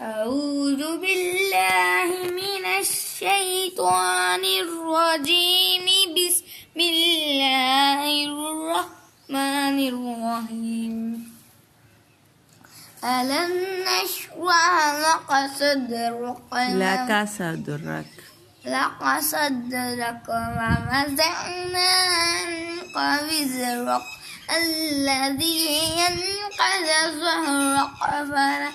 أعوذ بالله من الشيطان الرجيم بسم الله الرحمن الرحيم ألم نشرح لك صدرك لك صدرك ووضعنا عنك وزرك الذي ينقض ظهرك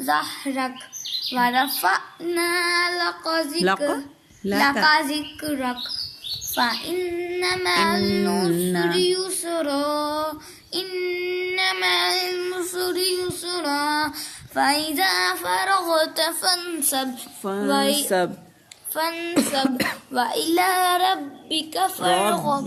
ظهرك ورفعنا لك ذكرك فإن مع العسر يسرا إن مع العسر يسرا فإذا فرغت فانصب وإلى ربك فارغب